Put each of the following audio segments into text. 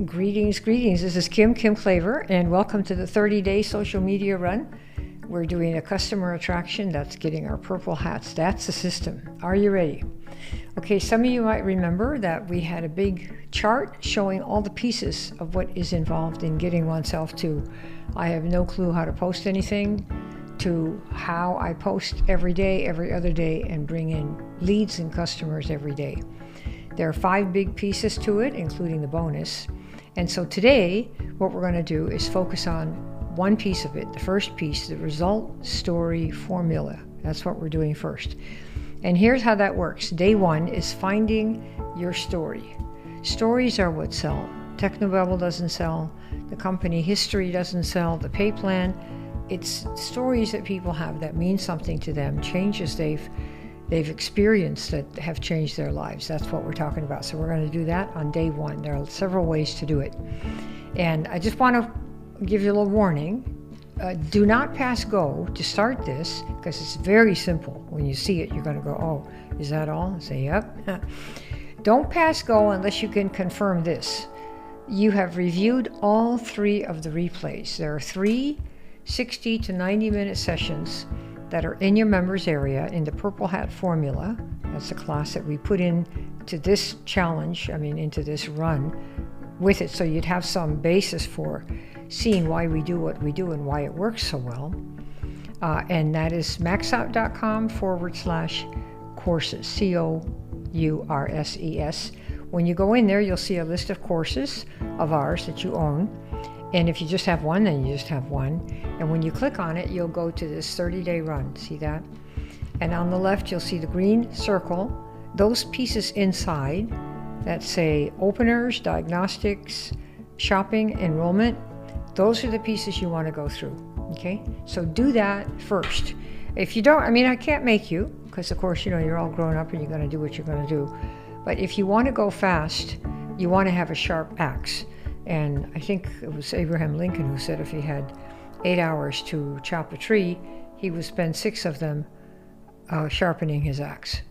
Greetings. This is Kim Claver, and welcome to the 30-day social media run. We're doing a customer attraction. That's getting our purple hats. That's the system. Are you ready? Okay, some of you might remember that we had a big chart showing all the pieces of what is involved in getting oneself to I have no clue how to post anything, to how I post every day, every other day, and bring in leads and customers every day. There are 5 big pieces to it, including the bonus. And so today, what we're going to do is focus on one piece of it. The first piece, the result story formula. That's what we're doing first. And here's how that works. Day 1 is finding your story. Stories are what sell. Technobabble doesn't sell. The company history doesn't sell. The pay plan. It's stories that people have that mean something to them, changes they've experienced that have changed their lives. That's what we're talking about. So we're going to do that on day 1. There are several ways to do it. And I just want to give you a little warning. Do not pass go to start this, because it's very simple. When you see it, you're going to go, oh, is that all? Say, yep. Don't pass go unless you can confirm this. You have reviewed all 3 of the replays. There are 3 60 to 90 minute sessions that are in your members area in the Purple Hat Formula. That's the class that we put into this challenge, into this run with it, so you'd have some basis for seeing why we do what we do and why it works so well. And that is maxout.com/courses, COURSES. When you go in there, you'll see a list of courses of ours that you own. And if you just have one, then you just have one. And when you click on it, you'll go to this 30-day run. See that? And on the left, you'll see the green circle. Those pieces inside that say openers, diagnostics, shopping, enrollment, those are the pieces you want to go through. Okay? So do that first. If you don't, I can't make you, because of course, you're all grown up and you're going to do what you're going to do. But if you want to go fast, you want to have a sharp axe. And I think it was Abraham Lincoln who said if he had 8 hours to chop a tree, he would spend 6 of them sharpening his axe.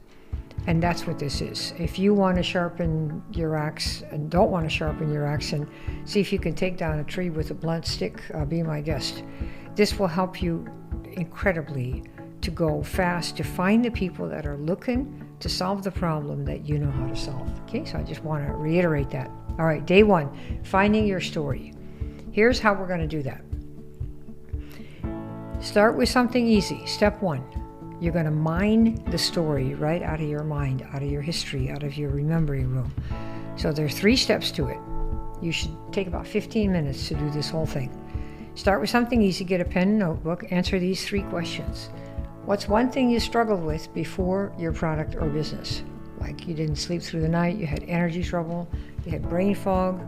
And that's what this is. If you want to sharpen your axe and don't want to sharpen your axe and see if you can take down a tree with a blunt stick, be my guest. This will help you incredibly to go fast, to find the people that are looking to solve the problem that you know how to solve. Okay, so I just want to reiterate that. All right, day 1, finding your story. Here's how we're going to do that. Start with something easy. Step 1, you're going to mine the story right out of your mind, out of your history, out of your remembering room. So there are 3 steps to it. You should take about 15 minutes to do this whole thing. Start with something easy, get a pen and notebook, answer these 3 questions. What's one thing you struggled with before your product or business? Like you didn't sleep through the night, you had energy trouble, you had brain fog,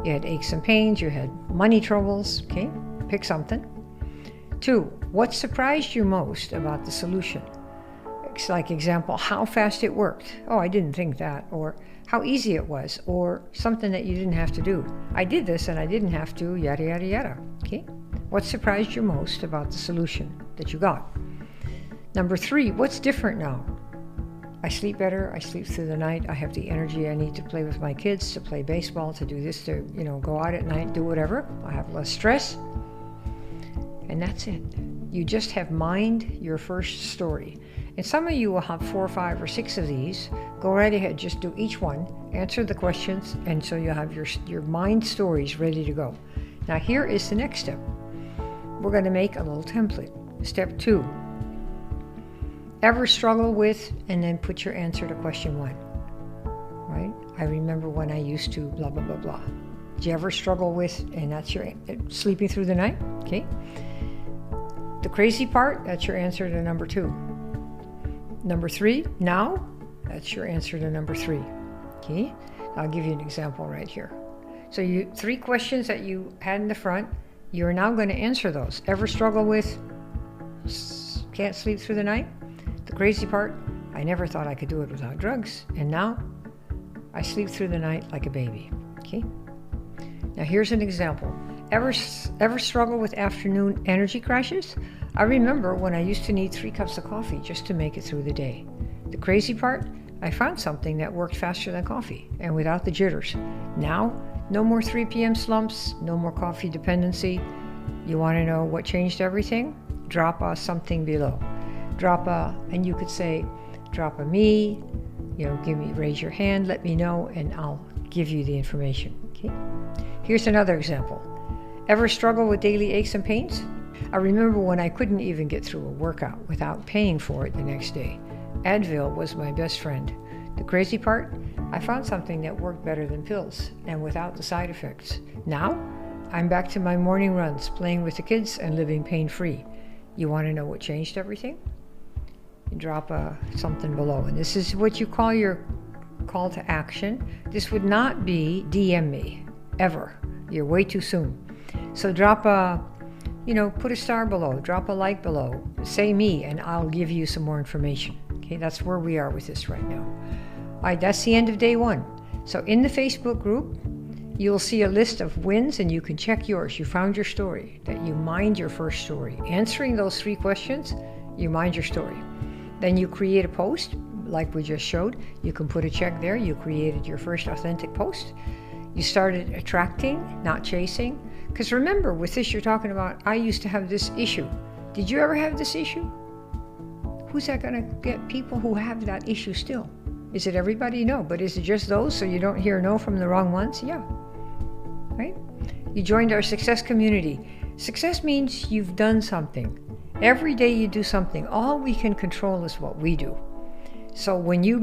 you had aches and pains, you had money troubles. Okay, pick something. 2, what surprised you most about the solution? It's like example, how fast it worked. Oh, I didn't think that. Or how easy it was. Or something that you didn't have to do. I did this and I didn't have to, yada, yada, yada. Okay, what surprised you most about the solution that you got? Number 3, what's different now? I sleep better, I sleep through the night, I have the energy I need to play with my kids, to play baseball, to do this, to go out at night, do whatever. I have less stress. And that's it. You just have mined your first story. And some of you will have 4, 5, or 6 of these. Go right ahead, just do each one, answer the questions, and so you'll have your mind stories ready to go. Now here is the next step. We're going to make a little template. Step 2. Ever struggle with, and then put your answer to question 1, right? I remember when I used to blah, blah, blah, blah. Did you ever struggle with, and that's your sleeping through the night? Okay. The crazy part, that's your answer to number 2. Number 3, now, that's your answer to number 3. Okay. I'll give you an example right here. So 3 questions that you had in the front, you're now going to answer those. Ever struggle with, can't sleep through the night? The crazy part, I never thought I could do it without drugs, and now I sleep through the night like a baby. Okay. Now here's an example. Ever struggle with afternoon energy crashes? I remember when I used to need 3 cups of coffee just to make it through the day. The crazy part, I found something that worked faster than coffee and without the jitters. Now No more 3 p.m. slumps, no more coffee dependency. You want to know what changed everything? Drop something below. And you could say, drop a me, raise your hand, let me know, and I'll give you the information. Okay. Here's another example. Ever struggle with daily aches and pains? I remember when I couldn't even get through a workout without paying for it the next day. Advil was my best friend. The crazy part, I found something that worked better than pills and without the side effects. Now, I'm back to my morning runs, playing with the kids and living pain-free. You want to know what changed everything? You drop something below. And this is what you call your call to action. This would not be DM me, ever. You're way too soon. So drop put a star below, drop a like below, say me, and I'll give you some more information. Okay, that's where we are with this right now. All right, that's the end of day 1. So in the Facebook group, you'll see a list of wins, and you can check yours. You found your story, that you mined your first story. Answering those 3 questions, you mined your story. Then you create a post, like we just showed. You can put a check there. You created your first authentic post. You started attracting, not chasing. Because remember, with this you're talking about, I used to have this issue. Did you ever have this issue? Who's that going to get people who have that issue still? Is it everybody? No. But is it just those so you don't hear no from the wrong ones? Yeah. Right? You joined our success community. Success means you've done something. Every day you do something. All we can control is what we do. So when you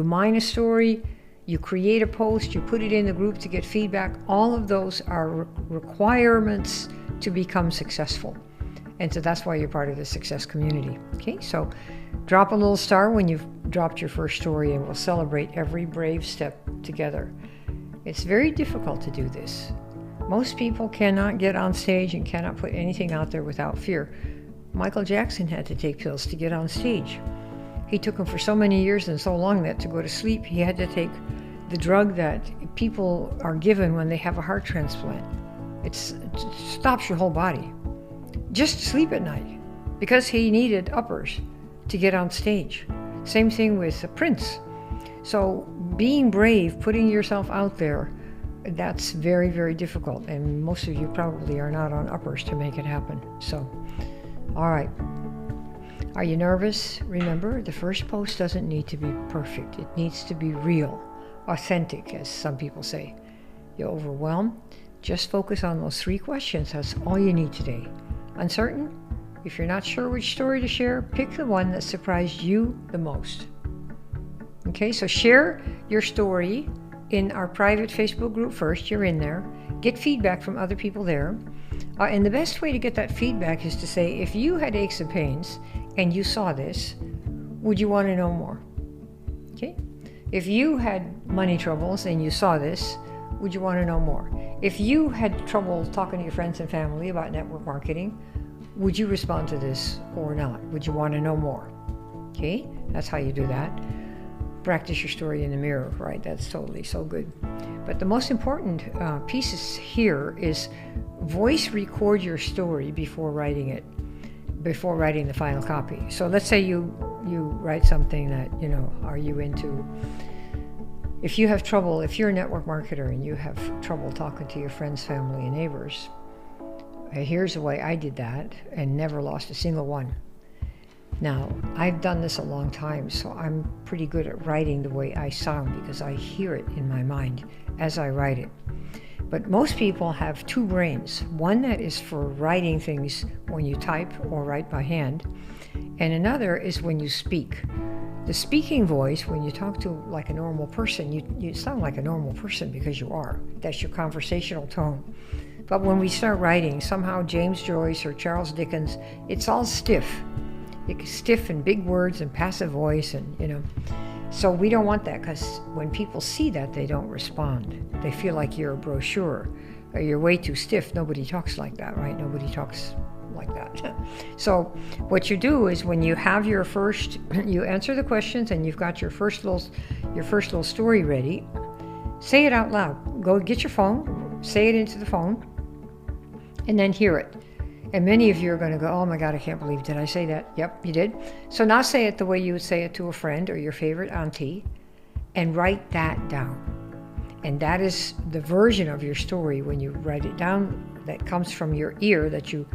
mine a story, you create a post, you put it in the group to get feedback, all of those are requirements to become successful. And so that's why you're part of the success community. Okay, so drop a little star when you've dropped your first story, and we'll celebrate every brave step together. It's very difficult to do this. Most people cannot get on stage and cannot put anything out there without fear. Michael Jackson had to take pills to get on stage. He took them for so many years and so long that to go to sleep, he had to take the drug that people are given when they have a heart transplant. It stops your whole body. Just sleep at night, because he needed uppers to get on stage. Same thing with Prince. So being brave, putting yourself out there, that's very, very difficult. And most of you probably are not on uppers to make it happen. So, all right. Are you nervous? Remember, the first post doesn't need to be perfect. It needs to be real, authentic, as some people say. You're overwhelmed? Just focus on those 3 questions. That's all you need today. Uncertain? If you're not sure which story to share, pick the one that surprised you the most. Okay, so share your story in our private Facebook group first. You're in there. Get feedback from other people there. And the best way to get that feedback is to say, if you had aches and pains and you saw this, would you want to know more? Okay? If you had money troubles and you saw this, would you want to know more? If you had trouble talking to your friends and family about network marketing, would you respond to this or not? Would you want to know more? Okay? That's how you do that. Practice your story in the mirror, right? That's totally so good. But the most important pieces here is voice record your story before writing it, before writing the final copy. So let's say you write something that, are you into, if you have trouble, if you're a network marketer and you have trouble talking to your friends, family, and neighbors, here's the way I did that and never lost a single one. Now, I've done this a long time, so I'm pretty good at writing the way I sound because I hear it in my mind as I write it. But most people have 2 brains. One that is for writing things when you type or write by hand, and another is when you speak. The speaking voice, when you talk to like a normal person, you sound like a normal person because you are. That's your conversational tone. But when we start writing, somehow James Joyce or Charles Dickens, it's all stiff. It's stiff and big words and passive voice, and So we don't want that, because when people see that, they don't respond. They feel like you're a brochure, or you're way too stiff. Nobody talks like that, right? Nobody talks like that. So what you do is when you have you answer the questions and you've got your first little story ready, say it out loud. Go get your phone, say it into the phone, and then hear it. And many of you are going to go, oh my God, I can't believe, did I say that? Yep, you did. So now say it the way you would say it to a friend or your favorite auntie, and write that down. And that is the version of your story when you write it down that comes from your ear that you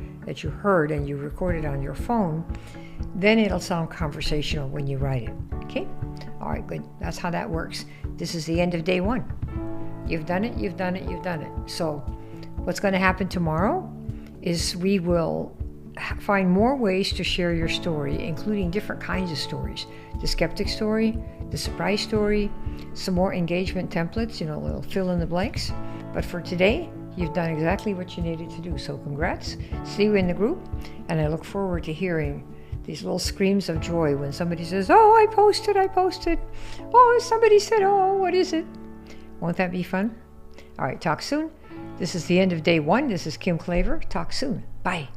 heard and you recorded on your phone. Then it'll sound conversational when you write it. Okay? All right, good. That's how that works. This is the end of day 1. You've done it, you've done it, you've done it. So what's going to happen tomorrow is we will find more ways to share your story, including different kinds of stories. The skeptic story, the surprise story, some more engagement templates, a little fill in the blanks. But for today, you've done exactly what you needed to do. So congrats. See you in the group. And I look forward to hearing these little screams of joy when somebody says, oh, I posted. Oh, somebody said, oh, what is it? Won't that be fun? All right, talk soon. This is the end of day 1. This is Kim Klaver. Talk soon. Bye.